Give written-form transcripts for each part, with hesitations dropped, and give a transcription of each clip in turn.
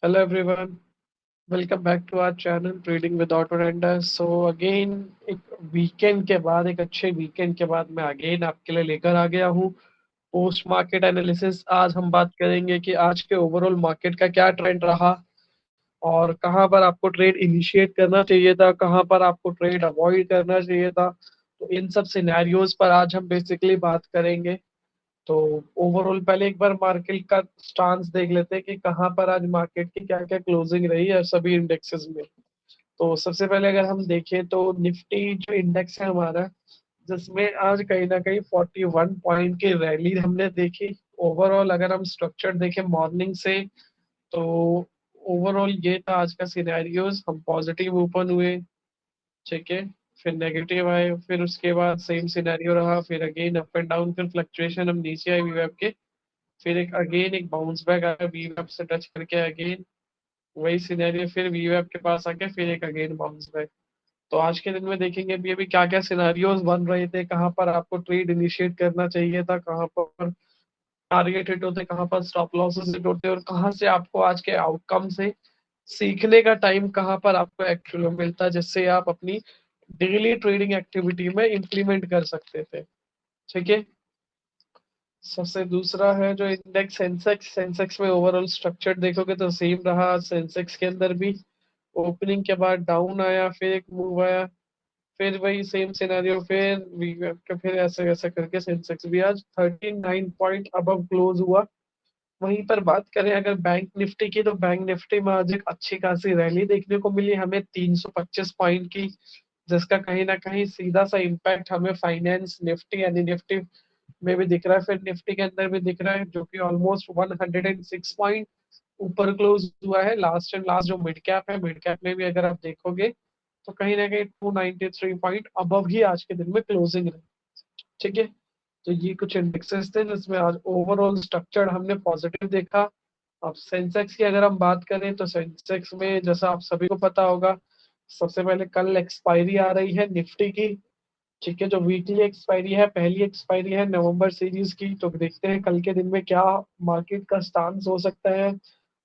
Hello everyone, welcome back to our channel Trading with Auto Render. So again एक weekend के बाद एक अच्छे वीकेंड के बाद मैं अगेन आपके लिए लेकर आ गया हूँ पोस्ट मार्केट एनालिसिस। आज हम बात करेंगे कि आज के ओवरऑल मार्केट का क्या ट्रेंड रहा और कहाँ पर आपको ट्रेड इनिशिएट करना चाहिए था, कहाँ पर आपको ट्रेड अवॉइड करना चाहिए था। तो इन सब सिनेरियोज पर आज हम बेसिकली बात करेंगे। तो ओवरऑल पहले एक बार मार्केट का स्टांस देख लेते हैं कि कहाँ पर आज मार्केट की क्या क्या क्लोजिंग रही है सभी इंडेक्सेस में। तो सबसे पहले अगर हम देखें तो निफ्टी जो इंडेक्स है हमारा, जिसमें आज कहीं ना कहीं 41 पॉइंट की रैली हमने देखी। ओवरऑल अगर हम स्ट्रक्चर देखें मॉर्निंग से, तो ओवरऑल ये था आज का सिनेरियोज। हम पॉजिटिव ओपन हुए, ठीक है, फिर नेगेटिव आए, फिर उसके बाद सेम सिनेरियो रहा, फिर अगेन अप एंड डाउन, फिर फ्लक्चुएशन हम नीचे आए वीवेब के, फिर एक अगेन एक बाउंस बैक आया वीवेब से टच करके, अगेन वही सिनेरियो, फिर वीवेब के पास आके फिर एक अगेन बाउंस बैक। तो आज के दिन में देखेंगे अभी अभी क्या क्या सिनेरियोज बन रहे थे, कहाँ पर आपको ट्रेड इनिशिएट करना चाहिए था, कहाँ पर टारगेट हिट होते, कहाँ पर स्टॉप लॉसेस हिट होते, और कहाँ से आपको आज के आउटकम से सीखने का टाइम कहाँ पर आपको एक्चुअली मिलता है, जिससे आप अपनी डेली ट्रेडिंग एक्टिविटी में इंप्लीमेंट कर सकते थे। ठीक है। सबसे दूसरा है जो इंडेक्स सेंसेक्स। सेंसेक्स में ओवरऑल स्ट्रक्चर देखोगे तो सेम रहा। सेंसेक्स के अंदर भी ओपनिंग के बाद डाउन आया, फिर एक मूव आया, फिर वही सेम सिनेरियो, फिर ऐसे ऐसे करके सेंसेक्स भी आज 39 पॉइंट अबव क्लोज हुआ। वहीं पर बात करें अगर बैंक निफ्टी की, तो बैंक निफ्टी में आज एक अच्छी खासी रैली देखने को मिली हमें 325 पॉइंट की, जिसका कहीं ना कहीं सीधा सा इम्पैक्ट हमें फाइनेंस निफ्टी यानी निफ्टी में भी दिख रहा है, फिर निफ्टी के अंदर भी दिख रहा है, जो कि ऑलमोस्ट 106 पॉइंट ऊपर क्लोज हुआ है। लास्ट एंड लास्ट जो मिड कैप है, मिड कैप में भी अगर आप देखोगे तो कहीं ना कहीं 293 पॉइंट अबव ही आज के दिन में क्लोजिंग रही। ठीक है। तो ये कुछ इंडेक्सेस थे जिसमें आज ओवरऑल स्ट्रक्चर हमने पॉजिटिव देखा। अब सेंसेक्स की अगर हम बात करें तो सेंसेक्स में जैसा आप सभी को पता होगा, सबसे पहले कल एक्सपायरी आ रही है निफ्टी की। ठीक है, जो वीकली एक्सपायरी है, पहली एक्सपायरी है नवंबर सीरीज की। तो देखते हैं कल के दिन में क्या मार्केट का स्टांस हो सकता है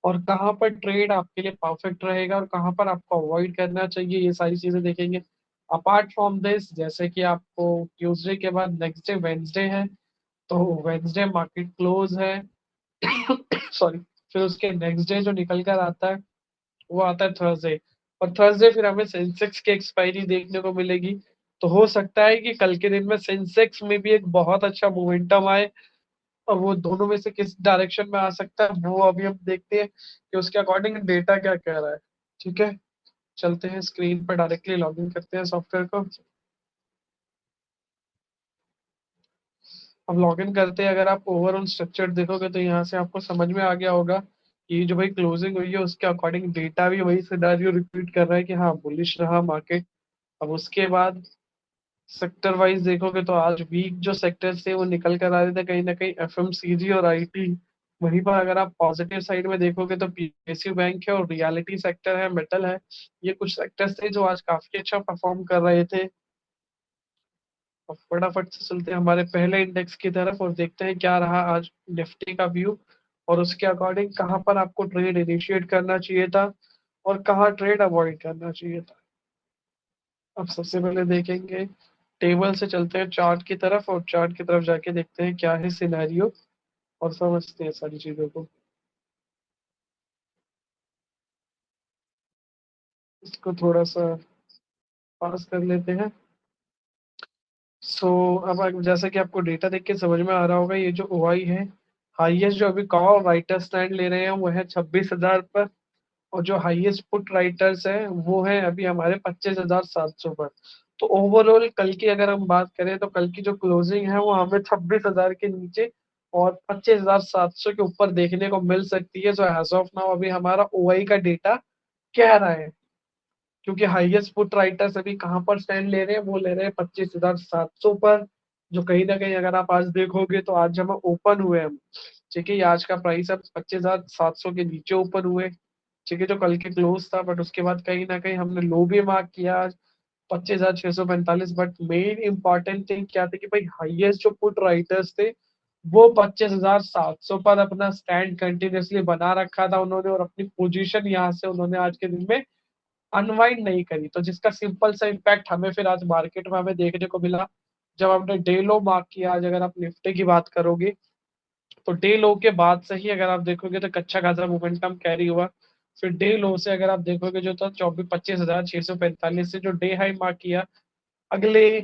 और कहाँ पर ट्रेड आपके लिए परफेक्ट रहेगा और कहाँ पर आपको अवॉइड करना चाहिए, ये सारी चीजें देखेंगे। अपार्ट फ्रॉम दिस, जैसे कि आपको ट्यूसडे के बाद नेक्स्ट डे वेंसडे है, तो वेंसडे मार्केट क्लोज है। सॉरी। फिर उसके नेक्स्ट डे जो निकल कर आता है वो आता है थर्सडे, और थर्सडे फिर हमें सेंसेक्स की एक्सपायरी देखने को मिलेगी। तो हो सकता है कि कल के दिन में सेंसेक्स में भी एक बहुत अच्छा मोमेंटम आए, और वो दोनों में से किस डायरेक्शन में आ सकता है वो अभी हम देखते हैं कि उसके अकॉर्डिंग डेटा क्या कह रहा है। ठीक है। चलते हैं स्क्रीन पर, डायरेक्टली लॉग इन करते हैं सॉफ्टवेयर को। अब लॉग इन करते हैं, अगर आप ओवरऑल स्ट्रक्चर देखोगे तो यहाँ से आपको समझ में आ गया होगा कि जो भाई क्लोजिंग हुई है उसके अकॉर्डिंग डेटा भी वही सिनेरियो रिपीट कर रहा है कि हाँ बुलिश रहा मार्केट। अब उसके बाद सेक्टर वाइज देखोगे तो आज वीक जो सेक्टर्स थे वो निकल कर आ रहे थे, कहीं ना कहीं एफएमसीजी और आईटी। वहीं पर अगर आप पॉजिटिव साइड में देखोगे तो पीएसयू बैंक है और रियलिटी सेक्टर है, मेटल है। ये कुछ सेक्टर्स थे जो आज काफी अच्छा परफॉर्म कर रहे थे। अब फटाफट से चलते हैं हमारे पहले इंडेक्स की तरफ और देखते हैं क्या रहा आज निफ्टी का व्यू, और उसके अकॉर्डिंग कहाँ पर आपको ट्रेड इनिशिएट करना चाहिए था और कहाँ ट्रेड अवॉइड करना चाहिए था। अब सबसे पहले देखेंगे, टेबल से चलते हैं चार्ट की तरफ, और चार्ट की तरफ जाके देखते हैं क्या है सिनेरियो और समझते हैं सारी चीजों को। इसको थोड़ा सा पास कर लेते हैं। सो अब जैसा कि आपको डेटा देख के समझ में आ रहा होगा, ये जो ओआई है, हाईएस्ट जो अभी कॉल राइटर स्टैंड ले रहे हैं वो है 26,000 पर, और जो हाईएस्ट पुट राइटर्स है वो है अभी हमारे 25,700 पर। तो ओवरऑल कल की अगर हम बात करें तो कल की जो क्लोजिंग है वो हमें 26,000 के नीचे और 25,700 के ऊपर देखने को मिल सकती है, जो एज ऑफ नाउ अभी हमारा ओआई का डेटा कह रहा है। क्योंकि हाईएस्ट पुट राइटर्स अभी कहाँ पर स्टैंड ले रहे हैं, वो ले रहे हैं 25,700 पर। जो कहीं ना कहीं अगर आप आज देखोगे तो आज जब हम ओपन हुए हम, ठीक है, ये आज का प्राइस है 25,700 के नीचे ओपन हुए। ठीक है, जो कल के क्लोज था, बट उसके बाद कहीं ना कहीं हमने लो भी मार्क किया आज 25,645। बट मेन इंपॉर्टेंट थिंग क्या थी कि भाई हाईएस्ट जो पुट राइटर्स थे वो 25,700 पर अपना स्टैंड कंटिन्यूअसली बना रखा था उन्होंने, और अपनी पोजीशन यहाँ से उन्होंने आज के दिन में अनवाइंड नहीं करी, तो जिसका सिंपल सा इम्पैक्ट हमें फिर आज मार्केट में हमें देखने को मिला। जब हमने डे लो मार्क किया, आज अगर आप निफ्टी की बात करोगे तो डे लो के बाद से ही अगर आप देखोगे तो अच्छा खासा मोमेंटम कैरी हुआ। फिर डे लो से अगर आप देखोगे जो था 25,645 से जो डे हाई मार्क किया, अगले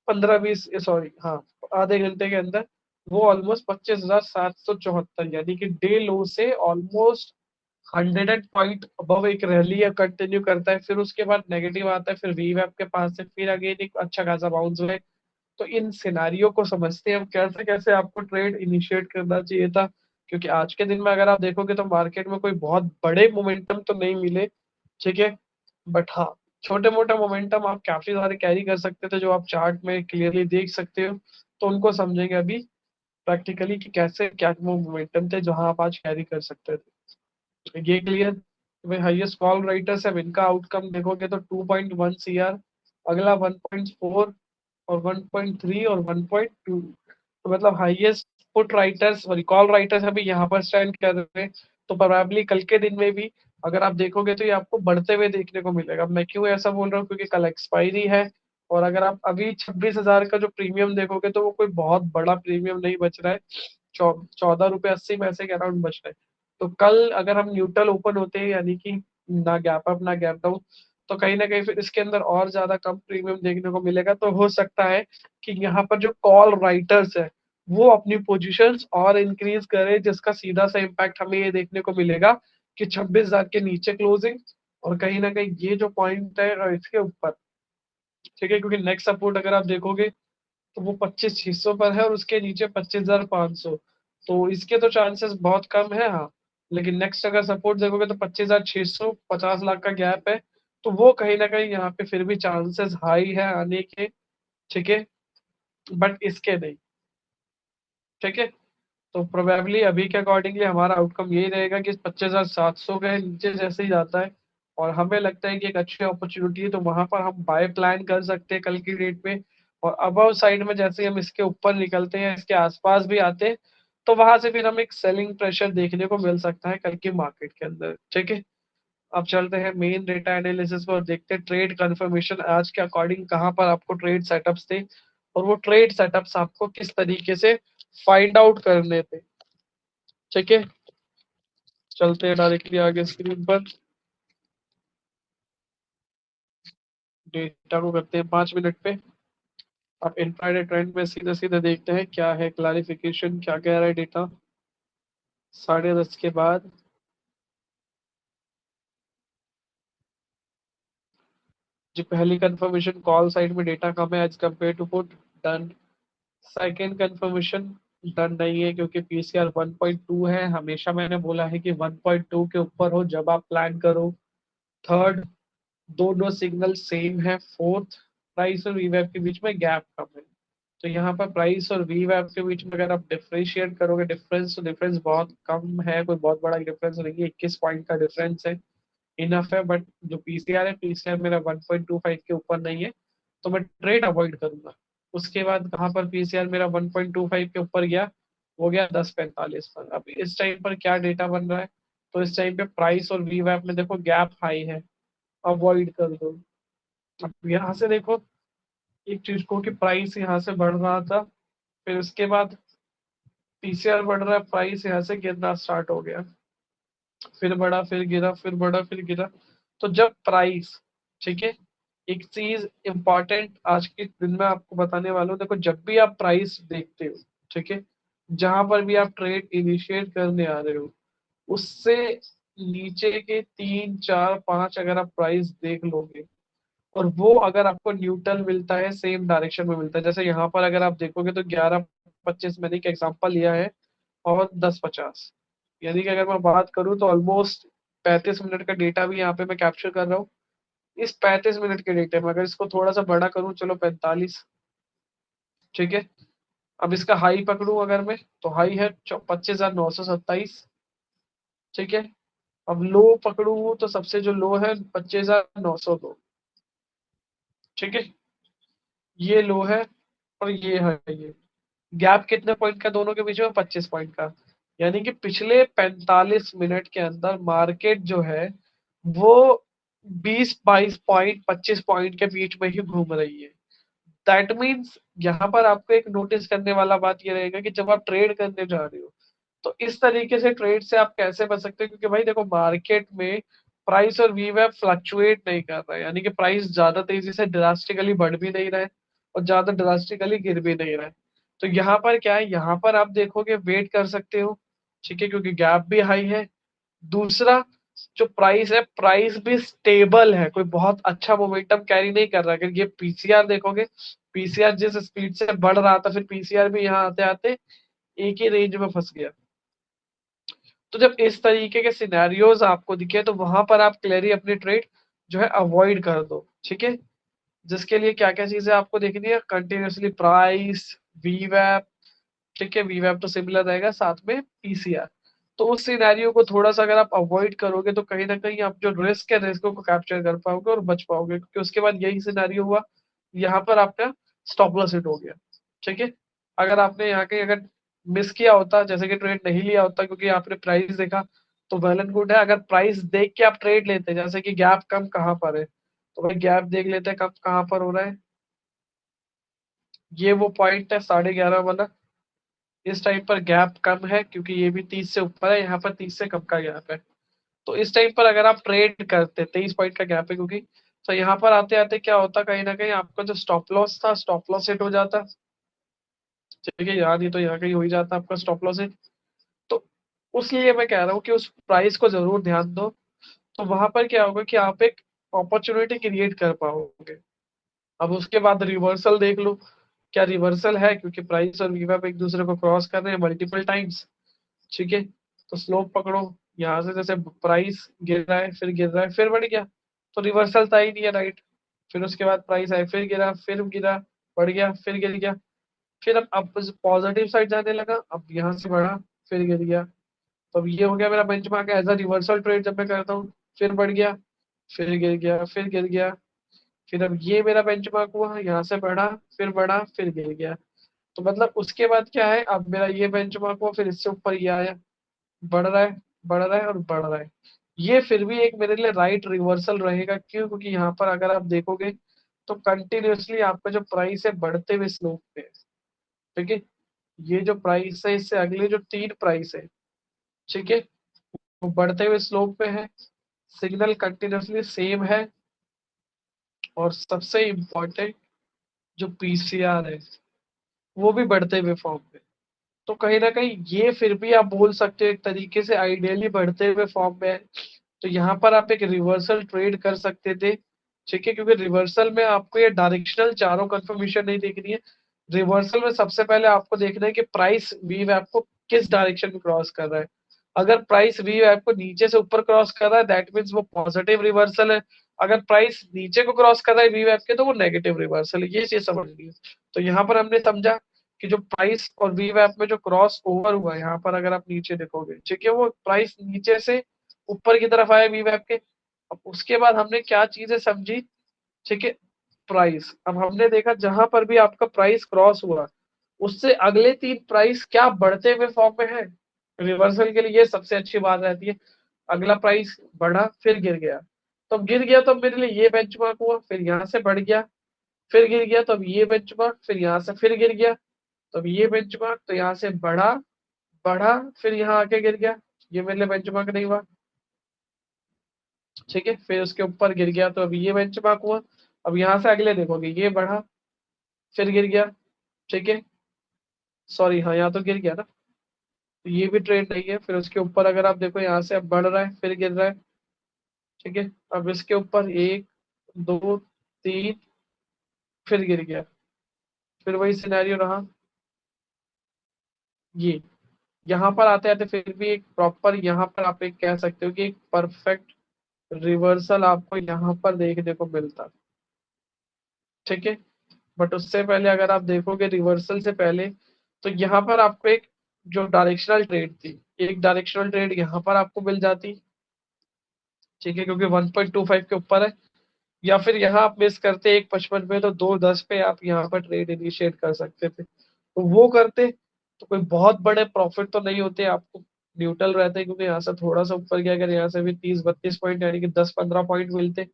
15-20 हाँ आधे घंटे के अंदर वो ऑलमोस्ट 25,774, यानी कि डे लो से ऑलमोस्ट 100 पॉइंट अबव एक रैली है कंटिन्यू करता है। फिर उसके बाद नेगेटिव आता है, फिर वी वैप के पास से फिर अगेन एक अच्छा खासा बाउंस हुआ है। तो इन सिनारियो को समझते हैं हम कैसे कैसे आपको ट्रेड इनिशिएट करना चाहिए था, क्योंकि आज के दिन में अगर आप देखोगे तो मार्केट में कोई बहुत बड़े मोमेंटम तो नहीं मिले, ठीक है, बट हाँ छोटे मोटे मोमेंटम आप काफी सारे कैरी कर सकते थे जो आप चार्ट में क्लियरली देख सकते हो। तो उनको समझेंगे अभी प्रैक्टिकली कि कैसे क्या वो मोमेंटम थे जो हाँ आप आज कैरी कर सकते थे। ये क्लियर। भाई हाईएस्ट कॉल राइटर्स है, इनका आउटकम देखोगे तो 2.1 सीआर, अगला 1.4 और 1.3 और 1.2, तो मतलब हाईएस्ट पुट राइटर्स और कॉल राइटर्स अभी यहाँ पर स्टैंड कर रहे हैं। तो प्रोबेबली कल के दिन में भी अगर आप देखोगे तो ये आपको बढ़ते हुए देखने को मिलेगा। मैं क्यों ऐसा बोल रहा हूँ, क्योंकि कल एक्सपायरी है, और अगर आप अभी 26,000 का जो प्रीमियम देखोगे तो वो कोई बहुत बड़ा प्रीमियम नहीं बच रहा है, 14 रुपये 80 पैसे के अराउंड बच रहा है। तो कल अगर हम न्यूट्रल ओपन होते हैं, यानी कि ना गैप अप ना गैप डाउन, तो कहीं ना कहीं फिर इसके अंदर और ज्यादा कम प्रीमियम देखने को मिलेगा। तो हो सकता है कि यहाँ पर जो कॉल राइटर्स है वो अपनी पोजीशंस और इंक्रीज करे, जिसका सीधा सा इम्पैक्ट हमें ये देखने को मिलेगा कि 26,000 के नीचे क्लोजिंग, और कहीं ना कहीं ये जो पॉइंट है इसके ऊपर, ठीक है, क्योंकि नेक्स्ट सपोर्ट अगर आप देखोगे तो वो 25,600 पर है और उसके नीचे 25,500, तो इसके तो चांसेस बहुत कम है हाँ। लेकिन नेक्स्ट अगर सपोर्ट देखोगे तो 25,600, 50 लाख का गैप है, तो वो कहीं ना कहीं यहाँ पे फिर भी चांसेस हाई है आने के, ठीक है, बट इसके नहीं, ठीक है। तो प्रोबेबली अभी के अकॉर्डिंगली हमारा आउटकम यही रहेगा कि 25,700 के नीचे जैसे ही जाता है और हमें लगता है कि एक अच्छी अपॉर्चुनिटी है, तो वहां पर हम बाय प्लान कर सकते हैं कल की डेट में। और अबव साइड में जैसे ही हम इसके ऊपर निकलते हैं, इसके आसपास भी आते हैं, तो वहां से फिर हमें एक सेलिंग प्रेशर देखने को मिल सकता है कल की मार्केट के अंदर, ठीक है। अब चलते हैं मेन डेटा एनालिसिस पर और देखते हैं ट्रेड कंफर्मेशन आज के अकॉर्डिंग कहाँ पर आपको ट्रेड सेटअप्स थे, और वो ट्रेड सेटअप्स आपको किस तरीके से फाइंड आउट करने थे, ठीक है। चलते हैं डायरेक्टली आगे स्क्रीन पर, डेटा को करते हैं 5 मिनट पे। अब इंट्राडे ट्रेंड में सीधे सीधे देखते हैं क्या है क्लैरिफिकेशन, क्या कह रहा है डेटा 10:30 के बाद। जी पहली कंफर्मेशन, कॉल साइड में डेटा कम है as compare to put, done. Second confirmation, done नहीं है क्योंकि पीसीआर 1.2 है, हमेशा मैंने बोला है कि 1.2 के ऊपर हो जब आप प्लान करो। थर्ड, दोनों सिग्नल सेम है। फोर्थ, प्राइस और वीवैप के बीच में गैप कम है। तो यहाँ पर प्राइस और वीवैप के बीच में अगर आप डिफरेंशिएट करोगे डिफरेंस, तो डिफरेंस बहुत कम है, कोई बहुत बड़ा डिफरेंस नहीं है, 21 पॉइंट का डिफरेंस है, इनफ है। बट जो पीसीआर है, पीसीआर मेरा 1.25 के ऊपर नहीं है, तो मैं ट्रेड अवॉइड करूंगा। उसके बाद कहाँ पर पीसीआर मेरा 1.25 के ऊपर गया, वो गया 10:45 पर। अब इस टाइम पर क्या डेटा बन रहा है, तो इस टाइम पे प्राइस और वीवैप में देखो गैप हाई है, अवॉइड कर दो। अब यहाँ से देखो एक चीज को कि प्राइस यहाँ से बढ़ रहा था, फिर उसके बाद पीसीआर बढ़ रहा है, प्राइस यहाँ से गिरना स्टार्ट हो गया, फिर बढ़ा फिर गिरा, फिर बढ़ा फिर गिरा। तो जब प्राइस, ठीक है, एक चीज इंपॉर्टेंट आज के दिन में आपको बताने वाला हूँ, देखो जब भी आप प्राइस देखते हो, ठीक है, जहां पर भी आप ट्रेड इनिशिएट करने आ रहे हो, उससे नीचे के 3 4 5 अगर आप प्राइस देख लोगे और वो अगर आपको न्यूट्रल मिलता है, सेम डायरेक्शन में मिलता है, जैसे यहाँ पर अगर आप देखोगे तो 11:25 मैंने एक एग्जांपल लिया है, और 10:50, यानी कि अगर मैं बात करूँ तो ऑलमोस्ट 35 मिनट का डेटा भी यहाँ पे मैं कैप्चर कर रहा हूँ। इस 35 मिनट के डेटे में अगर इसको थोड़ा सा बड़ा करूँ, चलो 45, ठीक है। अब इसका हाई पकड़ूं अगर मैं, तो हाई है 25,927, ठीक है। अब लो पकड़ू तो सबसे जो लो है 25,902, ठीक है, ये लो है और ये है ये, गैप कितने पॉइंट का दोनों के बीच में? 25 पॉइंट का। यानी कि पिछले 45 मिनट के अंदर मार्केट जो है वो 20-22 पॉइंट 25 पॉइंट के बीच में ही घूम रही है। दैट मीन्स यहाँ पर आपको एक नोटिस करने वाला बात ये रहेगा कि जब आप ट्रेड करने जा रहे हो तो इस तरीके से ट्रेड से आप कैसे बच सकते हो, क्योंकि भाई देखो मार्केट में प्राइस और वीवैप फ्लक्चुएट नहीं कर रहा है, यानी कि प्राइस ज्यादा तेजी से ड्रास्टिकली बढ़ भी नहीं रहा है और ज्यादा ड्रास्टिकली गिर भी नहीं रहा है। तो यहाँ पर क्या है, यहाँ पर आप देखोगे वेट कर सकते हो, ठीक है, क्योंकि गैप भी हाई है। दूसरा, जो प्राइस है प्राइस भी स्टेबल है, कोई बहुत अच्छा मोमेंटम कैरी नहीं कर रहा है। अगर ये पीसीआर देखोगे, पीसीआर जिस स्पीड से बढ़ रहा था फिर पीसीआर भी यहाँ आते आते एक ही रेंज में फंस गया। तो जब इस तरीके के सिनेरियोज आपको दिखे तो वहां पर आप क्लियरली अपनी ट्रेड जो है अवॉइड कर दो, ठीक है। जिसके लिए क्या क्या चीजें आपको देखनी है, कंटिन्यूसली प्राइस, वीवैप, ठीक है, वीवैप तो सिमिलर रहेगा, साथ में पीसीआर। तो उस सिनेरियो को थोड़ा सा अगर आप अवॉइड करोगे तो कहीं ना कहीं आप जो रिस्क है रिस्क को कैप्चर कर पाओगे और बच पाओगे, क्योंकि उसके बाद यही सिनेरियो हुआ, यहाँ पर आपका स्टॉप लॉस हिट हो गया, ठीक है। अगर आपने यहाँ के अगर मिस किया होता, जैसे कि ट्रेड नहीं लिया होता क्योंकि आपने प्राइस देखा, तो वेल एंड गुड है। अगर प्राइस देख के आप ट्रेड लेते, जैसे कि गैप कम कहाँ पर है, तो भाई गैप देख लेते हैं कब कहाँ पर हो रहा है। ये वो पॉइंट है 11:30 वाला। इस टाइम पर गैप कम है क्योंकि ये भी 30 से ऊपर है, यहाँ पर 30 से कम का गैप है। तो इस टाइम पर अगर आप ट्रेड करते, 23 पॉइंट का गैप है क्योंकि, तो यहाँ पर आते आते क्या होता, कहीं ना कहीं आपका जो स्टॉप लॉस था स्टॉप लॉस हिट हो जाता, ठीक है, यहाँ नहीं तो यहाँ कहीं हो ही जाता आपका स्टॉप लॉस हिट। तो उसलिए मैं कह रहा हूँ कि उस प्राइस को जरूर ध्यान दो। तो वहां पर क्या होगा कि आप एक अपॉर्चुनिटी क्रिएट कर पाओगे। अब उसके बाद रिवर्सल देख लो, क्या रिवर्सल है, क्योंकि प्राइस और वीवैप एक दूसरे को क्रॉस कर रहे हैं मल्टीपल टाइम्स, ठीक है। तो स्लोप पकड़ो, यहाँ से जैसे प्राइस गिर रहा है फिर गिर रहा है फिर बढ़ गया, तो रिवर्सल था ही नहीं है, राइट। फिर उसके बाद प्राइस आए फिर गिरा बढ़ गया फिर गिर गया, फिर अब पॉजिटिव साइड जाने लगा, अब यहाँ से बढ़ा फिर गिर गया। तो अब ये हो गया मेरा benchmark as a reversal trade जब मैं करता हूँ, फिर बढ़ गया फिर गिर गया फिर गिर गया। फिर अब ये मेरा बेंचमार्क हुआ, यहाँ से बढ़ा फिर गिर गया। तो मतलब उसके बाद क्या है, अब मेरा ये बेंचमार्क हुआ फिर इससे ऊपर ये आया, बढ़ रहा है बढ़ रहा है और बढ़ रहा है। ये फिर भी एक मेरे लिए राइट रिवर्सल रहेगा, क्यों? क्योंकि यहाँ पर अगर आप देखोगे तो कंटिन्यूअसली आपका जो प्राइस है बढ़ते हुए स्लोप पे है, ठीक है। ये जो प्राइस है इससे अगले जो 3 प्राइस है, ठीक है, वो बढ़ते हुए स्लोप पे है, सिग्नल कंटिन्यूअसली सेम है, और सबसे इम्पोर्टेंट जो पीसीआर है वो भी बढ़ते हुए फॉर्म पे। तो कहीं ना कहीं ये फिर भी आप बोल सकते हो एक तरीके से आइडियली बढ़ते हुए फॉर्म में है। तो यहाँ पर आप एक रिवर्सल ट्रेड कर सकते थे, ठीक है, क्योंकि रिवर्सल में आपको ये डायरेक्शनल चारों कंफर्मेशन नहीं देखनी है। रिवर्सल में सबसे पहले आपको देखना है कि प्राइस वी आपको किस डायरेक्शन में क्रॉस कर रहा है। अगर प्राइस वी आपको नीचे से ऊपर क्रॉस कर रहा है दैट मीन्स वो पॉजिटिव रिवर्सल है। अगर प्राइस नीचे को क्रॉस कर रहा है वी के तो वो नेगेटिव रिवर्सल है, ये चीज समझनी है। तो यहाँ पर हमने समझा कि जो प्राइस और वी में जो क्रॉस ओवर हुआ है, यहाँ पर अगर आप नीचे देखोगे, ठीक है, वो प्राइस नीचे से ऊपर की तरफ आया वी के। अब उसके बाद हमने क्या चीजें समझी, ठीक है, प्राइस, अब हमने देखा जहां पर भी आपका प्राइस क्रॉस हुआ उससे अगले 3 प्राइस क्या बढ़ते हुए फॉर्म में है। रिवर्सल के लिए ये सबसे अच्छी बात रहती है, अगला प्राइस बढ़ा फिर गिर गया, तो अब गिर गया तो अब मेरे लिए ये बेंचमार्क हुआ, फिर यहाँ से बढ़ गया फिर गिर गया, तो अब ये बेंचमार्क, फिर यहाँ से फिर गिर गया, तो अब ये बेंचमार्क, तो यहाँ से बढ़ा बढ़ा फिर यहाँ आके गिर गया, ये मेरे लिए बेंचमार्क नहीं हुआ, ठीक है, फिर उसके ऊपर गिर गया, तो अब ये बेंचमार्क हुआ। अब यहाँ से अगले देखोगे, ये बढ़ा फिर गिर गया, ठीक है, सॉरी हाँ यहाँ तो गिर गया ना, तो ये भी ट्रेंड नहीं है। फिर उसके ऊपर अगर आप देखो यहाँ से अब बढ़ रहा है फिर गिर रहा है, ठीक है, अब इसके ऊपर 1 2 3 फिर गिर गया, फिर वही सिनेरियो रहा। ये यहाँ पर आते आते फिर भी एक प्रॉपर, यहाँ पर आप एक कह सकते हो कि एक परफेक्ट रिवर्सल आपको यहाँ पर देखने को मिलता, ठीक है। बट उससे पहले अगर आप देखोगे रिवर्सल से पहले, तो यहाँ पर आपको एक जो डायरेक्शनल ट्रेड थी, एक डायरेक्शनल ट्रेड यहाँ पर आपको मिल जाती, ठीक है, क्योंकि 1.25 के ऊपर है। या फिर यहाँ आप मिस करते 1.55 पे, तो 2.10 पे आप यहाँ पर ट्रेड इनिशिएट कर सकते थे। तो वो करते तो कोई बहुत बड़े प्रॉफिट तो नहीं होते आपको, न्यूट्रल रहते, क्योंकि यहाँ से थोड़ा सा ऊपर गया, अगर यहाँ से भी 30-32 पॉइंट यानी कि 10-15 पॉइंट मिलते,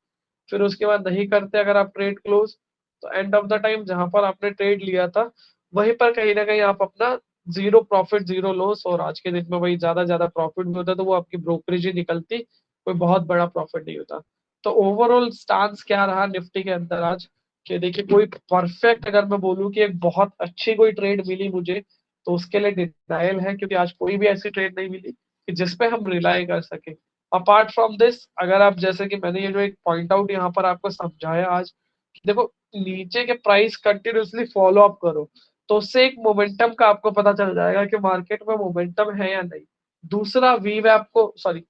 फिर उसके बाद नहीं करते अगर आप ट्रेड क्लोज, तो एंड ऑफ द टाइम जहां पर आपने ट्रेड लिया था वहीं पर कहीं ना कहीं आप अपना जीरो प्रॉफिट जीरो लॉस, और आज के दिन में वही ज्यादा प्रॉफिट भी होता तो वो आपकी ब्रोकरेज ही निकलती, कोई बहुत बड़ा प्रॉफिट नहीं होता। तो ओवरऑल स्टांस क्या रहा निफ्टी के अंदर आज, कि देखिए कोई परफेक्ट अगर मैं बोलूं कि एक बहुत अच्छी कोई ट्रेड मिली मुझे, तो उसके लिए डिनायल है, क्योंकि आज कोई भी ऐसी ट्रेड नहीं मिली कि जिसपे हम रिलाई कर सके। अपार्ट फ्रॉम दिस, अगर आप जैसे कि मैंने ये जो एक पॉइंट आउट यहाँ पर आपको समझाया आज, कि देखो नीचे के प्राइस कंटिन्यूसली फॉलो अप करो, तो उससे एक मोमेंटम का आपको पता चल जाएगा कि मार्केट में मोमेंटम है या नहीं। दूसरा वी वैप को, सॉरी,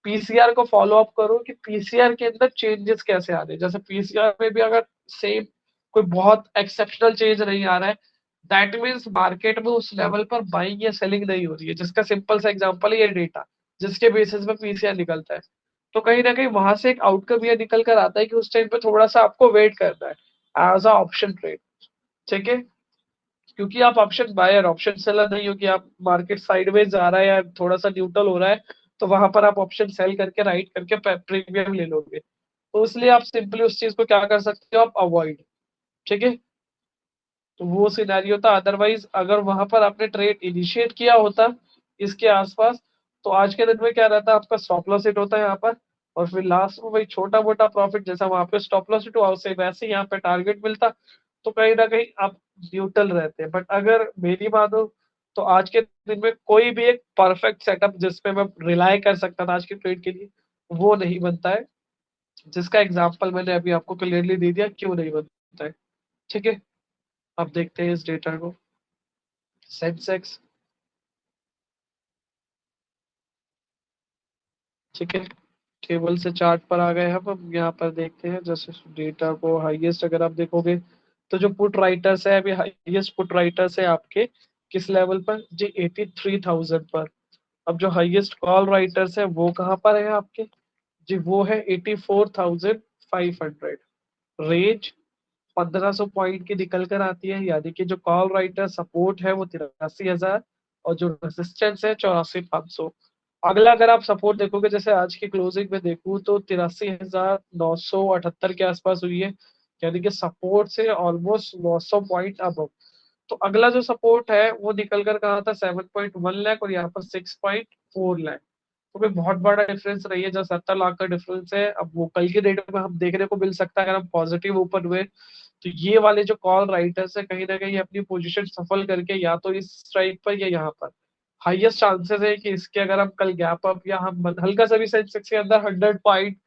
पीसीआर को फॉलो अप करो कि पीसीआर के अंदर चेंजेस कैसे आ रहे हैं। जैसे पीसीआर में भी अगर सेम कोई बहुत एक्सेप्शनल चेंज नहीं आ रहा है, दैट मीन्स मार्केट में उस लेवल पर बाइंग या सेलिंग नहीं हो रही है, जिसका सिंपल सा एग्जांपल है ये डेटा, जिसके बेसिस पे पीसीआर निकलता है। तो कहीं ना कहीं वहां से एक आउटकम ये निकल कर आता है कि उस टाइम पे थोड़ा सा आपको वेट करना है एज अ ऑप्शन ट्रेड। ठीक है, क्योंकि आप ऑप्शन बायर ऑप्शन सेलर नहीं हो कि आप मार्केट साइडवेज जा रहा है या थोड़ा सा न्यूट्रल हो रहा है तो वहां पर आप ऑप्शन सेल करके राइट करके प्रीमियम ले लोगे। तो इसलिए आप सिंपली उस चीज को क्या कर सकते हो, आप अवॉइड। ठीक है, तो वो सिनेरियो था। अदरवाइज अगर वहां पर आपने ट्रेड इनिशिएट किया होता इसके आसपास, तो आज के दिन में क्या रहता, आपका स्टॉप लॉस हिट होता है यहाँ पर, और फिर लास्ट में वही छोटा मोटा प्रॉफिट, जैसा वहां पे स्टॉप लॉस हिट हुआ उससे वैसे ही यहाँ पे टारगेट मिलता, तो कहीं ना कहीं आप न्यूट्रल रहते हैं। बट अगर मेरी मानो तो आज के दिन में कोई भी एक परफेक्ट सेटअप जिसपे मैं रिलाई कर सकता था आज के ट्रेड के लिए, वो नहीं बनता है, जिसका एग्जाम्पल मैंने अभी आपको क्लियरली दे दिया क्यों नहीं बनता है। ठीक है, अब देखते हैं इस डेटा को। सेंसेक्स, ठीक है, टेबल से चार्ट पर आ गए हम। अब यहाँ पर देखते हैं जैसे डेटा को, हाईएस्ट अगर आप देखोगे तो जो पुट राइटर्स है, अभी हाईएस्ट पुट राइटर्स है आपके किस लेवल पर जी, 83,000 पर। अब जो हाईएस्ट कॉल राइटर्स है वो कहाँ पर है आपके जी, वो है 84,500। रेंज 1500 पॉइंट की निकल कर आती है, यानी कि जो कॉल राइटर सपोर्ट है वो 83,000, और जो रेजिस्टेंस है 84,500। अगला अगर आप सपोर्ट देखोगे, जैसे आज की क्लोजिंग में देखूं तो 83,978 के आसपास हुई है, यानी कि सपोर्ट से ऑलमोस्ट 900 पॉइंट अब। तो अगला जो सपोर्ट है वो निकल कर कहा था 7.1 लाख, और यहाँ पर 6.4 लाख। तो कोई बहुत बड़ा डिफरेंस रही है, जो 70 लाख का डिफरेंस है। अब वो कल के डेट में हम देखने को मिल सकता है, अगर हम पॉजिटिव ओपन हुए तो ये वाले जो कॉल राइटर्स है कहीं ना कहीं अपनी पोजीशन सफल करके या तो इस स्ट्राइक पर या यहाँ पर हाईएस्ट चांसेस है कि इसके अगर हम कल गैप अप या हम हल्का सा भी सेंसेक्स के अंदर 100 पॉइंट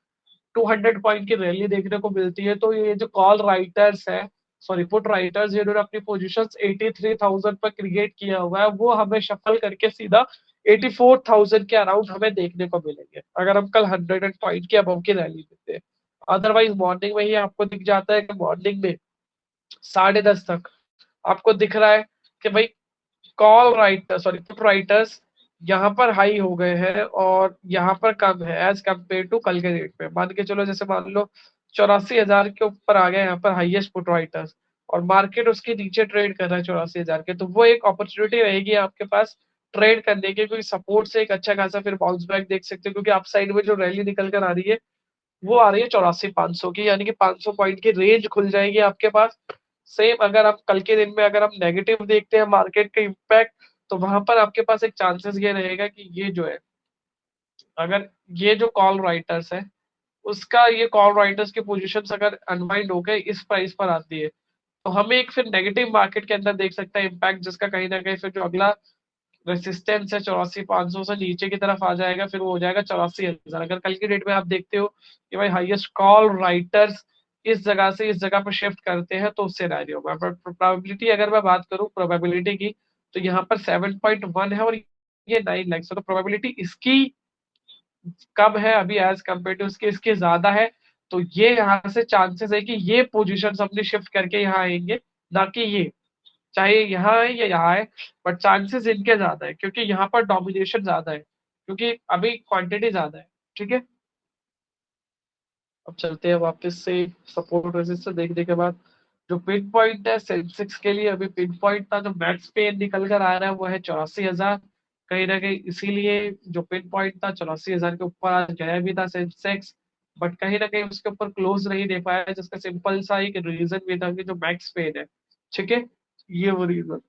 200 पॉइंट की रैली देखने को मिलती है, तो ये जो कॉल राइटर्स है, सॉरी पुट राइटर्स, जिन्होंने अपनी पोजीशन 83,000 पर क्रिएट किया हुआ है, वो हमें शफल करके सीधा 84,000 के अराउंड हमें देखने को मिलेंगे अगर हम कल 100 पॉइंट के अबव की रैली देते हैं। अदरवाइज मॉर्निंग में ही आपको दिख जाता है कि मॉर्निंग में 10:30 तक आपको दिख रहा है कि भाई call writer, sorry put writers यहाँ पर हाई हो गए हैं और यहाँ पर कम है एज कम्पेयर टू कल के डेट में। मान के चलो जैसे मान लो 84,000 के ऊपर आ गए यहाँ पर हाईएस्ट पुट राइटर्स, और मार्केट उसके नीचे ट्रेड कर रहा है 84,000 के, तो वो एक अपॉर्चुनिटी रहेगी आपके पास ट्रेड करने की, क्योंकि सपोर्ट से एक अच्छा खासा फिर बाउंस बैक देख सकते हो, क्योंकि अप साइड में जो रैली निकल कर आ रही है वो आ रही है 84,500 की, यानी कि 500 पॉइंट की रेंज खुल जाएगी आपके पास। सेम अगर आप कल के दिन में अगर हम नेगेटिव देखते हैं मार्केट का इम्पैक्ट, तो वहां पर आपके पास एक चांसेस ये रहेगा कि ये जो है, अगर ये जो कॉल राइटर्स है उसका, ये कॉल राइटर्स की पोजीशंस अगर अनवाइंड होकर इस प्राइस पर आती है, तो हमें एक फिर नेगेटिव मार्केट के अंदर देख सकता है इम्पैक्ट, जिसका कहीं ना कहीं फिर जो अगला रेसिस्टेंस है 84,500 से नीचे की तरफ आ जाएगा, फिर वो हो जाएगा 84,000। अगर कल की डेट में आप देखते हो कि भाई हाईएस्ट कॉल राइटर्स इस जगह से इस जगह पर शिफ्ट करते हैं, तो उससे सिनेरियो में प्रोबेबिलिटी अगर मैं बात करूं प्रोबेबिलिटी की, तो यहाँ पर 7.1 है और ये 9 लाख, तो प्रोबेबिलिटी इसकी कम है अभी एज कम्पेयर टू इसके, इसके ज्यादा है। तो ये यहाँ से चांसेस है कि ये पोजीशन अपनी शिफ्ट करके यहाँ आएंगे, ना कि ये, चाहे यहाँ है या यहाँ है, बट चांसेस इनके ज्यादा है क्योंकि यहाँ पर डोमिनेशन ज्यादा है, क्योंकि अभी क्वांटिटी ज्यादा है। ठीक है, अब चलते हैं वापस से सपोर्ट रेजिस्टेंस देखने के बाद। जो पिन पॉइंट है सेंसेक्स के लिए, अभी पिन पॉइंट था जो मैक्स पे निकल कर आ रहा है वो है 84,000। कहीं ना कहीं इसीलिए जो पिन पॉइंट था 84,000 के ऊपर आज गया भी था सेंसेक्स, बट कहीं ना कहीं उसके ऊपर क्लोज नहीं दे पाया, जिसका सिंपल सा एक रीजन भी था कि जो मैक्स पेन है। ठीक है, ये वो रीजन।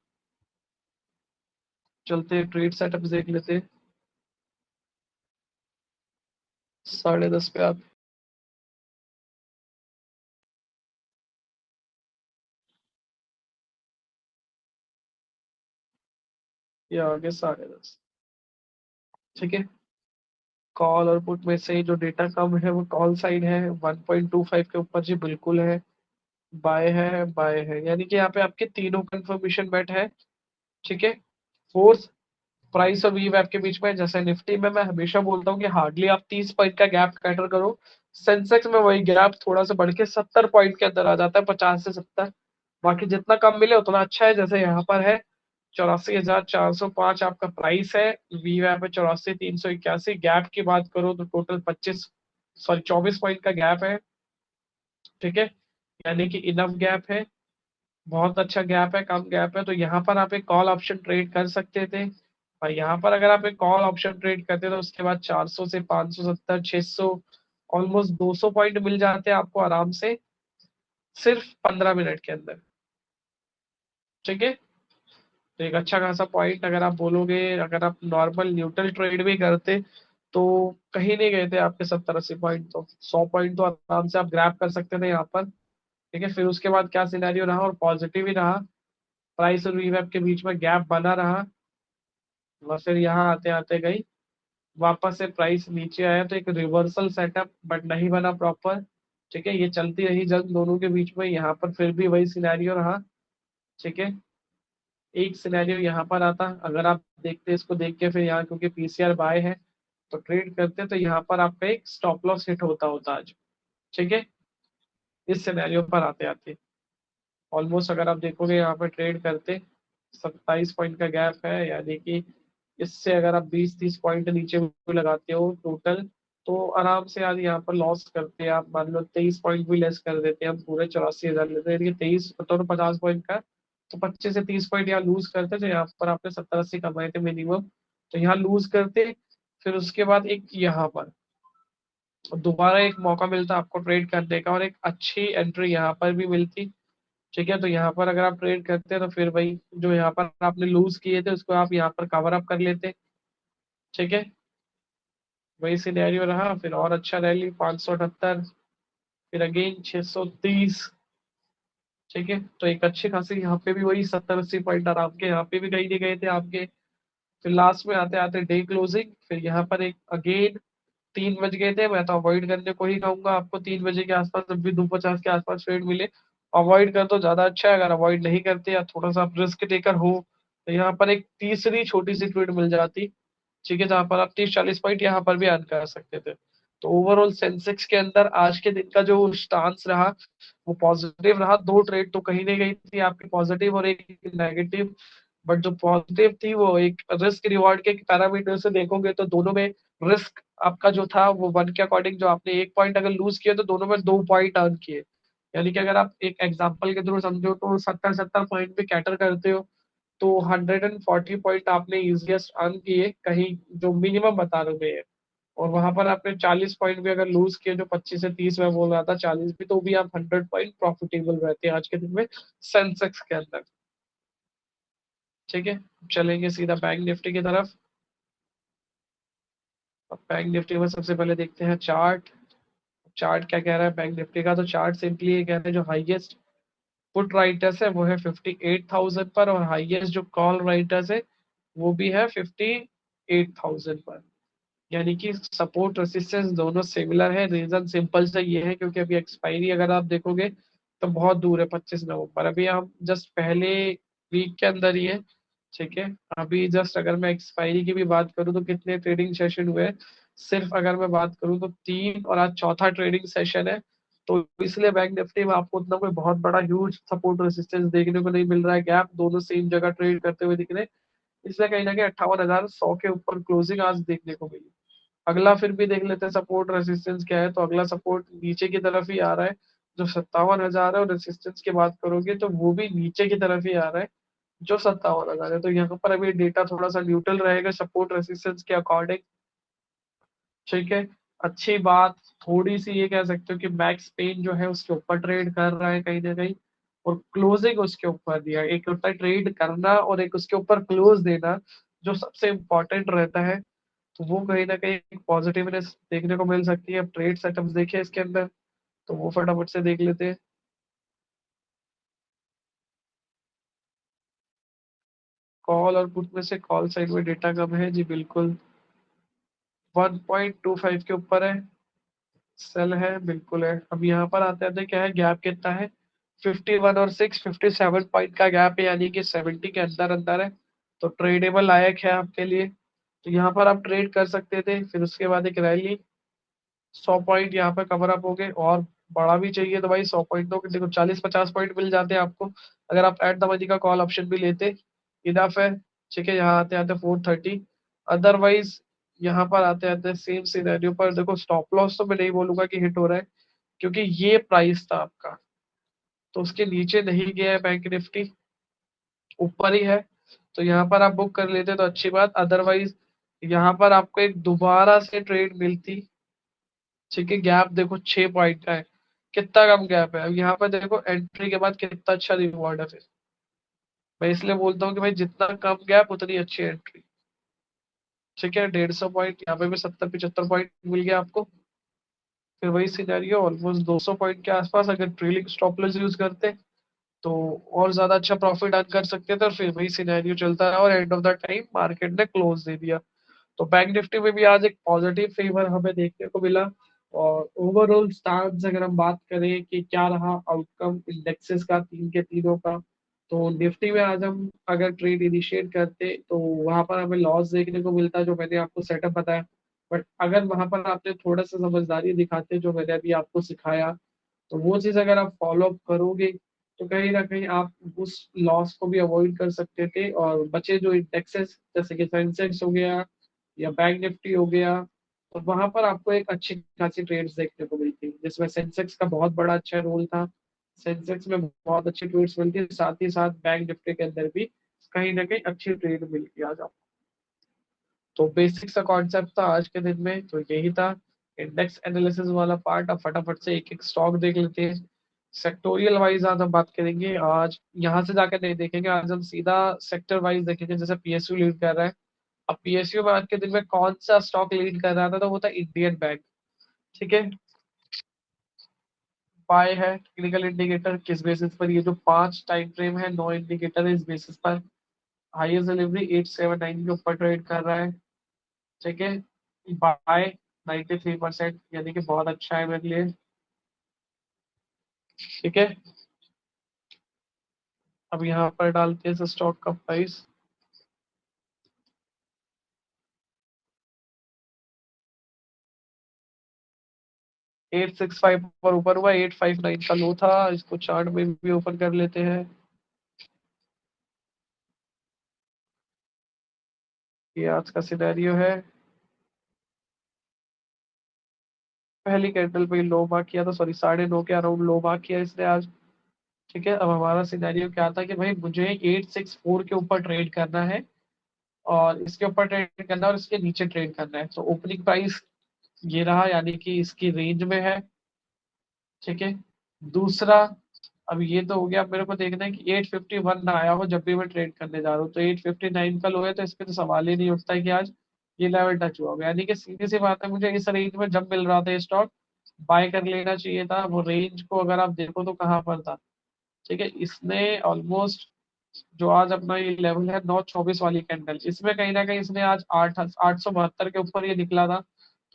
चलते ट्रेड सेटअप देख लेते हैं। 10:30 पे आप, ये आगे 10:30। ठीक है, कॉल और पुट में से जो डेटा कम है वो कॉल साइड है, 1.25 के ऊपर जी बिल्कुल है। बाय है, बाय है, यानी कि यहाँ पे आपके तीनों कंफर्मेशन बेट है। ठीक है, फोर्थ प्राइस और वीवैप के बीच में, जैसे निफ्टी में मैं हमेशा बोलता हूँ कि हार्डली आप 30 पॉइंट का गैप कैटर करो। सेंसेक्स में वही गैप थोड़ा सा बढ़ के 70 पॉइंट के अंदर आ जाता है, 50 से 70। बाकी जितना कम मिले उतना अच्छा है, जैसे यहाँ पर है 84,405 आपका प्राइस है। वीवैप है 84,381। गैप की बात करो तो टोटल 24 पॉइंट का गैप है। ठीक है, यानी कि इनफ गैप है, बहुत अच्छा गैप है, कम गैप है, तो यहाँ पर आप एक कॉल ऑप्शन ट्रेड कर सकते थे। और यहाँ पर अगर आप एक कॉल ऑप्शन ट्रेड करते तो उसके बाद 400 से 570, 600, ऑलमोस्ट 200 पॉइंट मिल जाते हैं आपको आराम से, सिर्फ 15 मिनट के अंदर। ठीक है, तो एक अच्छा खासा पॉइंट, अगर आप बोलोगे अगर आप नॉर्मल न्यूट्रल ट्रेड भी करते तो कहीं नहीं गए थे आपके 70-80 पॉइंट, तो 100 पॉइंट तो आराम से आप ग्रैब कर सकते थे यहाँ पर। ठीक है, फिर उसके बाद क्या सिनेरियो रहा, और पॉजिटिव ही रहा, प्राइस और वीवैप के बीच में गैप बना रहा, और फिर यहाँ आते आते गई वापस से प्राइस नीचे आया, तो एक रिवर्सल सेटअप बट नहीं बना प्रॉपर। ठीक है, ये चलती रही जंग दोनों के बीच में, यहाँ पर फिर भी वही सिनेरियो रहा। ठीक है, एक सिनेरियो यहाँ पर आता, अगर आप देखते इसको देख के फिर यहाँ क्योंकि पीसीआर बाय है तो ट्रेड करते, तो यहाँ पर आपका एक स्टॉप लॉस हिट होता होता आज। ठीक है, इस सिनेरियो पर आते आते ऑलमोस्ट अगर आप देखोगे यहाँ पर ट्रेड करते 27 पॉइंट का गैप है, यानी कि इससे अगर आप 20-30 पॉइंट नीचे भी लगाते हो टोटल, तो आराम से आज यहाँ पर लॉस करते हैं आप, मान लो 23 पॉइंट भी लेस कर देते हैं, हम पूरे 84,000 लेते हैं, यानी कि 23 तो 50 पॉइंट का, तो 25 से 30 पॉइंट यहाँ लूज करते, तो यहाँ पर आपने 70-80 कमाए थे मिनिमम, तो यहाँ लूज करते। फिर उसके बाद एक यहाँ पर दोबारा एक मौका मिलता आपको ट्रेड करने का, और एक अच्छी एंट्री यहाँ पर भी मिलती। ठीक है, तो यहाँ पर अगर आप ट्रेड करते हैं तो फिर वही जो यहाँ पर आपने लूज किए थे उसको आप यहाँ पर कवर अप कर लेते। ठीक है, वही सिनेरियो रहा, फिर और अच्छा रैली 578, फिर अगेन 630। ठीक है, तो एक अच्छे खासे यहाँ पे भी वही 70-80 पॉइंट आराम के यहाँ पे भी कहीं नहीं गए थे आपके। फिर लास्ट में आते आते डे क्लोजिंग, फिर यहाँ पर एक अगेन 3 बज गए थे, मैं तो अवॉइड करने को ही कहूंगा आपको, 3 बजे के आसपास जब भी 250 के आसपास ट्रेड मिले अवॉइड कर दो, ज्यादा अच्छा है। अगर अवॉइड नहीं करते या थोड़ा सा आप रिस्क टेकर हो तो यहाँ पर एक तीसरी छोटी सी ट्रेड मिल जाती। ठीक है, जहां पर आप 30-40 पॉइंट यहाँ पर भी अर्न कर सकते थे। तो ओवरऑल सेंसेक्स के अंदर आज के दिन का जो स्टांस रहा वो पॉजिटिव रहा, दो ट्रेड तो कहीं नहीं गई थी आपकी पॉजिटिव और एक नेगेटिव, बट जो पॉजिटिव थी वो एक रिस्क रिवॉर्ड के पैरामीटर से देखोगे तो दोनों में रिस्क आपका जो था वो 1 के अकॉर्डिंग, जो आपने 1 पॉइंट अगर लूज किया तो दोनों में 2 पॉइंट अर्न किए। यानी कि अगर आप एक एग्जांपल के थ्रू समझो तो 70-70 पॉइंट पे कैटर करते हो, तो 140 पॉइंट आपने इजिएस्ट अर्न किए कहीं, जो मिनिमम बता रहे हैं। और वहां पर आपने 40 पॉइंट भी अगर लूज किए, जो 25 से 30 में बोल रहा था, 40 भी, तो भी आप 100 पॉइंट प्रॉफिटेबल रहते हैं आज के दिन में सेंसेक्स के अंदर। ठीक है, चलेंगे सीधा बैंक निफ्टी की तरफ। अब बैंक निफ्टी में सबसे पहले देखते हैं चार्ट। चार्ट क्या कह रहा है बैंक निफ्टी का, तो चार्ट सिंपली ये कह रहे हैं जो हाईएस्ट पुट राइटर्स है वो है 58,000 पर, और हाईएस्ट जो कॉल राइटर्स है वो भी है 58,000 पर। यानी कि सपोर्ट रेसिस्टेंस दोनों सिमिलर है, रीजन सिंपल से ये है क्योंकि अभी एक्सपायरी अगर आप देखोगे तो बहुत दूर है, 25 नवंबर, अभी हम जस्ट पहले वीक के अंदर ही है। ठीक है, अभी जस्ट अगर मैं एक्सपायरी की भी बात करूँ तो कितने ट्रेडिंग सेशन हुए हैं? सिर्फ अगर मैं बात करूँ तो 3, और आज चौथा ट्रेडिंग सेशन है। तो इसलिए बैंक निफ्टी में आपको उतना कोई बहुत बड़ा ह्यूज सपोर्ट रेसिस्टेंस देखने को नहीं मिल रहा है, गैप दोनों सेम जगह ट्रेड करते हुए दिख रहे हैं। इसलिए कहीं ना कहीं 58,100 के ऊपर क्लोजिंग आज देखने को मिली। अगला फिर भी देख लेते हैं सपोर्ट रेसिस्टेंस क्या है, तो अगला सपोर्ट नीचे की तरफ ही आ रहा है, जो 57,000 है, और रेसिस्टेंस की बात करोगे तो वो भी नीचे की तरफ ही आ रहा है, जो 57,000 है। तो यहाँ पर अभी डेटा थोड़ा सा न्यूट्रल रहेगा सपोर्ट रेसिस्टेंस के अकॉर्डिंग। ठीक है। अच्छी बात थोड़ी सी ये कह सकते हो कि मैक्स पेन जो है उसके ऊपर ट्रेड कर रहा है कहीं ना कहीं, और क्लोजिंग उसके ऊपर दिया। एक होता है ट्रेड करना और एक उसके ऊपर क्लोज देना, जो सबसे इम्पोर्टेंट रहता है। तो वो कहीं ना कहीं एक पॉजिटिवनेस देखने को मिल सकती है। अब ट्रेड सेटअप्स देखिए इसके अंदर, तो वो फटाफट से देख लेते हैं। कॉल और पुट में से कॉल साइड में डेटा कम है जी, बिल्कुल 1.25 के ऊपर है। सेल है, बिल्कुल है। अब यहाँ पर आते आते क्या है, गैप कितना है, 51 और 57 पॉइंट का गैप है, यानी कि 70 के अंदर अंदर है। तो ट्रेडेबल लायक है आपके लिए। तो यहाँ पर आप ट्रेड कर सकते थे। फिर उसके बाद एक रैली, 100 पॉइंट यहाँ पर कवर अप हो गए, और बड़ा भी चाहिए तो भाई 100 पॉइंट तो देखो 40-50 पॉइंट मिल जाते हैं आपको, अगर आप एट द मनी का कॉल ऑप्शन भी लेते। इनफ है। ठीक है, यहाँ आते आते 430। अदरवाइज यहाँ पर आते आते सेम सिनेरियो पर देखो, स्टॉप लॉस तो मैं नहीं बोलूंगा कि हिट हो रहा है, क्योंकि ये प्राइस था आपका, तो उसके नीचे नहीं गया है बैंक निफ्टी, ऊपर ही है। तो यहाँ पर आप बुक कर लेते तो अच्छी बात। अदरवाइज यहाँ पर आपको एक दोबारा से ट्रेड मिलती। ठीक है, गैप देखो 6 पॉइंट का है, कितना कम गैप है। अब यहाँ पर देखो एंट्री के बाद कितना अच्छा रिवॉर्ड है। फिर मैं इसलिए बोलता हूँ कि भाई जितना कम गैप उतनी अच्छी एंट्री। ठीक है, 150 पॉइंट, यहाँ पे भी 70-75 पॉइंट मिल गया आपको। फिर वही सिनेरियो, ऑलमोस्ट 200 पॉइंट के आसपास अगर ट्रेलिंग स्टॉप लॉस यूज करते तो और ज्यादा अच्छा प्रॉफिट अर्न कर सकते थे। और फिर वही सिनेरियो चलता रहा, और end of the time market ने क्लोज दे दिया। तो बैंक निफ्टी में भी आज एक पॉजिटिव फेवर हमें देखने को मिला। और ओवरऑल स्टार्ट अगर हम बात करें कि क्या रहा आउटकम इंडेक्सेस का, तीन के तीनों का, तो निफ्टी में आज हम अगर ट्रेड इनिशिएट करते तो वहां पर हमें लॉस देखने को मिलता, जो मैंने आपको सेटअप बताया। बट अगर वहां पर आपने थोड़ा सा समझदारी दिखाते, जो मैंने अभी आपको सिखाया, तो वो चीज अगर आप फॉलो अप करोगे तो कहीं ना कहीं आप उस लॉस को भी अवॉइड कर सकते थे। और बचे जो इंडेक्सेस जैसे कि सेंसेक्स हो गया या बैंक निफ्टी हो गया, तो वहां पर आपको एक अच्छी खासी ट्रेड्स देखने को मिलती, जिसमें सेंसेक्स का बहुत बड़ा अच्छा रोल था। सेंसेक्स में बहुत अच्छी ट्रेड्स मिलती है, साथ ही साथ बैंक निफ्टी के अंदर भी कहीं ना कहीं अच्छी ट्रेड मिलती है आज आपको। तो बेसिक सा कॉन्सेप्ट था आज के दिन में, तो यही था इंडेक्स एनालिसिस वाला पार्ट। अब फटाफट से एक एक स्टॉक देख लेते हैं। सेक्टोरियल वाइज आज हम बात करेंगे। आज यहाँ से जाकर नहीं देखेंगे, आज हम सीधा सेक्टर वाइज देखेंगे। जैसे पीएसयू लीड कर रहा है, अब पीएसयू में आज के दिन में कौन सा स्टॉक लीड कर रहा था, तो वो था इंडियन बैंक। ठीक है, बाय है। टेक्निकल इंडिकेटर किस बेसिस पर, ये जो 5 टाइम फ्रेम है, 9 इंडिकेटर है, इस बेसिस पर हाईएस्ट डिलीवरी 879 के ऊपर ट्रेड कर रहा है। ठीक है, बाय 93%, यानी कि बहुत अच्छा है मेरे लिए। ठीक है, अब यहाँ पर डालते हैं इस स्टॉक का प्राइस। 865 पर ऊपर हुआ, 859 का लो था। इसको चार्ट में भी ओपन कर लेते हैं। ये आज का सिनेरियो है। पहली कैंडल पे लो मार्क किया था, सॉरी 9:30 के अराउंड लो मार्क किया इसने आज। ठीक है, अब हमारा सिनेरियो क्या था कि भाई मुझे 864 के ऊपर ट्रेड करना है, और इसके ऊपर ट्रेड करना है, और इसके नीचे ट्रेड करना है। तो ओपनिंग प्राइस ये रहा, यानी कि इसकी रेंज में है। ठीक है, दूसरा, अब ये तो हो गया। अब मेरे को देखना है कि 851 ना आया हो जब भी मैं ट्रेड करने जा रहा हूँ। तो 859 का लो है, तो इस पे तो सवाल ही नहीं उठता है कि आज ये लेवल टच हुआ होगा। यानी कि सीधी सी बात है, मुझे इस रेंज में जब मिल रहा था ये स्टॉक बाय कर लेना चाहिए था। वो रेंज को अगर आप देखो तो कहाँ पर था। ठीक है, इसने ऑलमोस्ट जो आज अपना ये लेवल है 924 वाली कैंडल, इसमें कहीं ना कहीं इसने आज 872 के ऊपर ये निकला था।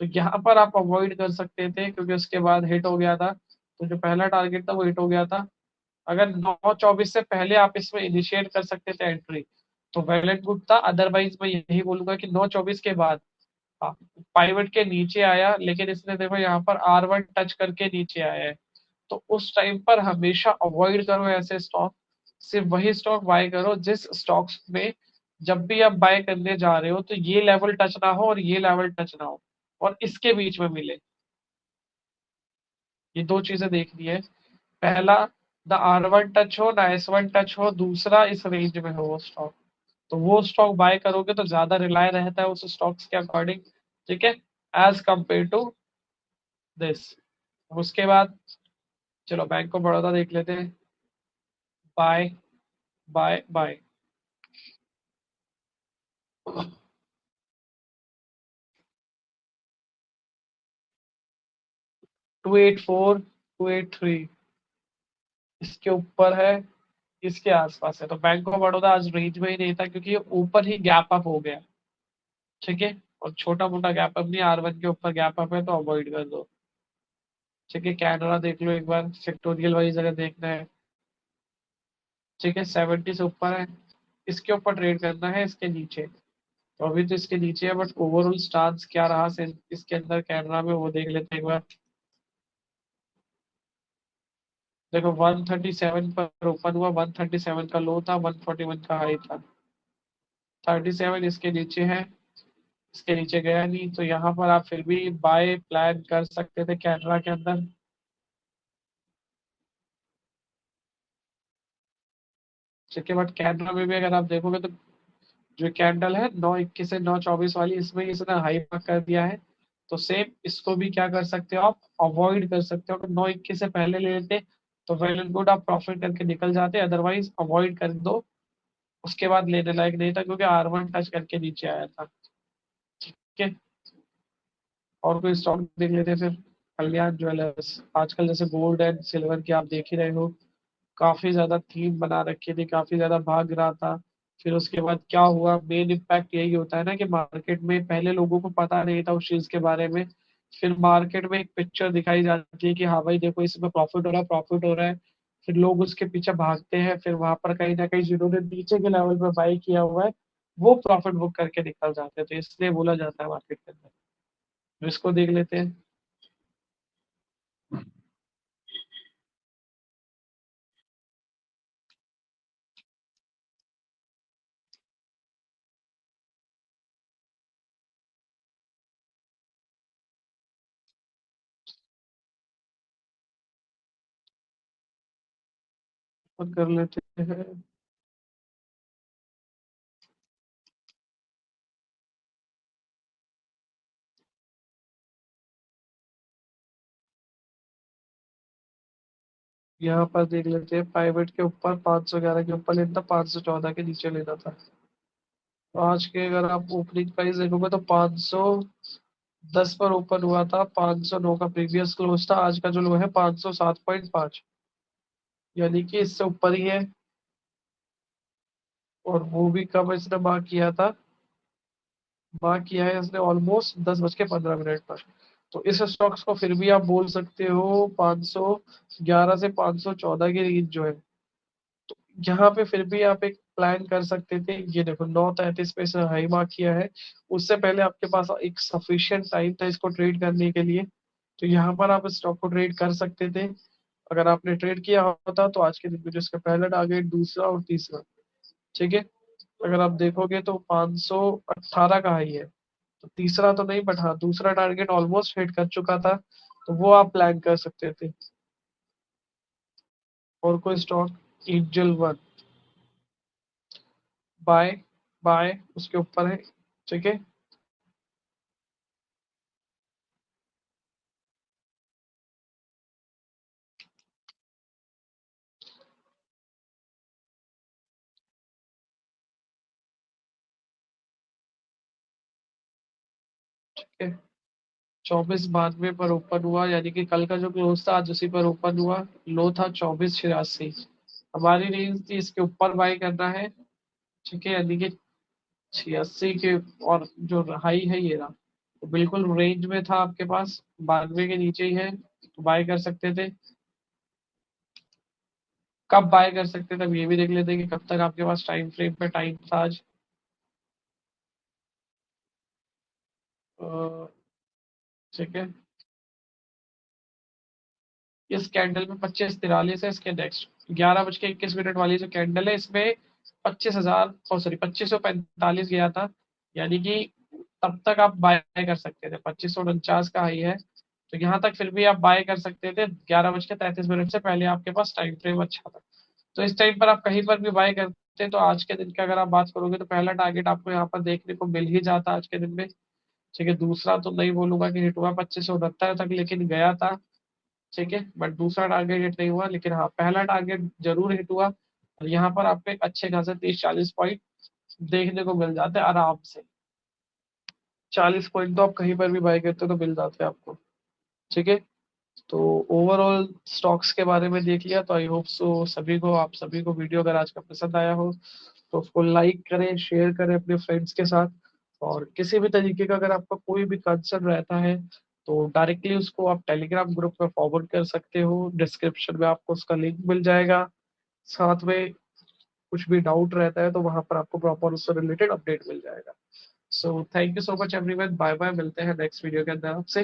तो यहाँ पर आप अवॉइड कर सकते थे, क्योंकि उसके बाद हिट हो गया था। तो जो पहला टारगेट था वो हिट हो गया था। अगर 924 से पहले आप इसमें इनिशिएट कर सकते थे एंट्री, तो वेल एंड गुड था। अदरवाइज मैं यही बोलूंगा कि 924 के बाद पाइवट के नीचे आया, लेकिन इसने देखो यहाँ पर R1 टच करके नीचे आया है। तो उस टाइम पर हमेशा अवॉइड करो ऐसे स्टॉक। सिर्फ वही स्टॉक बाय करो जिस स्टॉक्स में जब भी आप बाय करने जा रहे हो तो ये लेवल टच ना हो और ये लेवल टच ना हो, और इसके बीच में मिले। ये दो चीजें देखनी है। पहला, द R1 टच हो ना S1 टच हो, दूसरा इस रेंज में हो वो स्टॉक, तो वो स्टॉक बाय करोगे तो ज्यादा रिलाय रहता है उस स्टॉक्स के अकॉर्डिंग, ठीक है, एज कंपेयर टू दिस। उसके बाद चलो बैंक ऑफ बड़ौदा देख लेते हैं। Bye, bye, bye. 284, 283, इसके ऊपर है, इसके आसपास है, तो बैंक ऑफ बड़ौदा आज रेंज में ही नहीं था क्योंकि ये ऊपर ही गैप अप हो गया, ठीक है, और छोटा मोटा गैप अप नहीं, R1 के ऊपर गैप अप है तो अवॉइड कर दो। ठीक है, कैनरा देख लो एक बार, सेक्टोरियल वाइज अगर देखना है, ठीक है, 70 से ऊपर है, इसके ऊपर ट्रेड करना है, इसके नीचे, तो अभी तो इसके नीचे है, बट ओवरऑल स्टांस क्या रहा इसके अंदर कैनरा में वो देख लेते हैं एक बार। देखो 137 पर ओपन हुआ, 137 का लो था, 141 का हाई था, 37 इसके नीचे है, इसके नीचे गया नहीं, तो यहाँ पर आप फिर भी बाय प्लान कर सकते थे कैनरा के अंदर। ठीक है, बट कैनरा में भी अगर आप देखोगे तो जो कैंडल है 9:21 से 9:24 वाली, इसमें इसने हाई मार्क कर दिया है, तो सेम इसको भी क्या कर सकते हो आप, अवॉइड कर सकते हो, अगर 9:21 से पहले ले लेते तो वेल एंड गुड, आप प्रॉफिट करके निकल जाते, अदरवाइज अवॉइड कर दो, उसके बाद लेने लायक नहीं था क्योंकि R1 टच करके नीचे आया था। ठीक है, और कोई स्टॉक देख लेते हैं फिर। कल्याण ज्वेलर्स, आजकल जैसे गोल्ड एंड सिल्वर की आप देख ही रहे हो, काफी ज्यादा थीम बना रखी थी, काफी ज्यादा भाग रहा था, फिर उसके बाद क्या हुआ, मेन इम्पैक्ट यही होता है ना कि मार्केट में पहले लोगों को पता नहीं था उस चीज के बारे में, फिर मार्केट में एक पिक्चर दिखाई जाती है कि हाँ भाई देखो इसमें प्रॉफिट हो रहा है, प्रॉफिट हो रहा है, फिर लोग उसके पीछे भागते हैं, फिर वहां पर कहीं ना कहीं जिन्होंने नीचे के लेवल पे बाई किया हुआ है वो प्रॉफिट बुक करके निकल जाते हैं, तो इसलिए बोला जाता है मार्केट के अंदर। तो इसको देख लेते हैं। और कर लेते हैं। यहाँ पर देख लेते हैं, प्राइवेट के ऊपर 511 के ऊपर लेना था, 514 के नीचे लेना था, तो आज के अगर आप ओपनिंग प्राइस देखोगे तो 510 पर ओपन हुआ था, 509 का प्रीवियस क्लोज था, आज का जो लो है 507.5, यानी कि इससे ऊपर ही है, और वो भी कब इसने मार्क किया था, मार्क किया है इसने ऑलमोस्ट 10:15 पर, तो इस स्टॉक्स को फिर भी आप बोल सकते हो 511 से 514 की रेंज जो है, यहाँ पे फिर भी आप एक प्लान कर सकते थे, ये देखो 9:33 पे इसने हाई मार्क किया है, उससे पहले आपके पास एक सफिशियंट टाइम था इसको ट्रेड करने के लिए, तो यहाँ पर आप स्टॉक को ट्रेड कर सकते थे, अगर आपने ट्रेड किया होता तो आज के दिन में जो इसका पहला टारगेट, दूसरा और तीसरा, ठीक है, अगर आप देखोगे तो 518 का हाई है, तो तीसरा तो नहीं बट हाँ दूसरा टारगेट ऑलमोस्ट हिट कर चुका था, तो वो आप प्लान कर सकते थे। और कोई stock, Angel One, buy, buy उसके ऊपर है, ठीक है, ठीक है, 2492 पर ओपन हुआ, यानी कि कल का जो क्लोज था आज उसी पर ओपन हुआ, लो था 2486, हमारी रेंज थी इसके ऊपर बाय करना है, ठीक है, यानी कि 86 के, और जो हाई है ये रहा, तो बिल्कुल रेंज में था आपके पास, 92 के नीचे ही है, तो बाय कर सकते थे। कब बाय कर सकते थे अब ये भी देख लेते हैं कि कब तक आपके पास टाइम फ्रेम पे टाइम था आज। अ, ठीक है, इस कैंडल में 2543 है, इसके नेक्स्ट 11:21 वाली जो कैंडल है इसमें 25,000, और सॉरी 2545 गया था, यानी कि तब तक आप बाय कर सकते थे, 2549 का हाई है, तो यहाँ तक फिर भी आप बाय कर सकते थे, 11:33 से पहले आपके पास टाइम फ्रेम अच्छा था। तो इस टाइम पर आप कहीं पर भी बाय करते हैं, तो आज के दिन की अगर आप बात करोगे तो पहला टारगेट आपको यहाँ पर देखने को मिल ही जाता आज के दिन में। ठीक है, दूसरा तो नहीं बोलूंगा कि हिट हुआ 2569 तक, लेकिन गया था। ठीक है, बट दूसरा टारगेट हिट नहीं हुआ, लेकिन हाँ पहला टारगेट जरूर हिट हुआ। और यहाँ पर आपको एक अच्छे खासे 30-40 पॉइंट देखने को मिल जाते हैं आराम से। 40 पॉइंट तो आप कहीं पर भी बाय करते हो तो मिल जाते हैं आपको। ठीक है, तो ओवरऑल स्टॉक्स के बारे में देख लिया, तो आई होप सो सभी को, आप सभी को वीडियो अगर आज का पसंद आया हो तो उसको लाइक करें, शेयर करें अपने फ्रेंड्स के साथ। और किसी भी तरीके का अगर आपका कोई भी कंसर्न रहता है तो डायरेक्टली उसको आप टेलीग्राम ग्रुप में फॉरवर्ड कर सकते हो, डिस्क्रिप्शन में आपको उसका लिंक मिल जाएगा। साथ में कुछ भी डाउट रहता है तो वहां पर आपको प्रॉपर उससे रिलेटेड अपडेट मिल जाएगा। So thank you so much everyone, bye bye, मिलते हैं नेक्स्ट वीडियो के अंदर आपसे।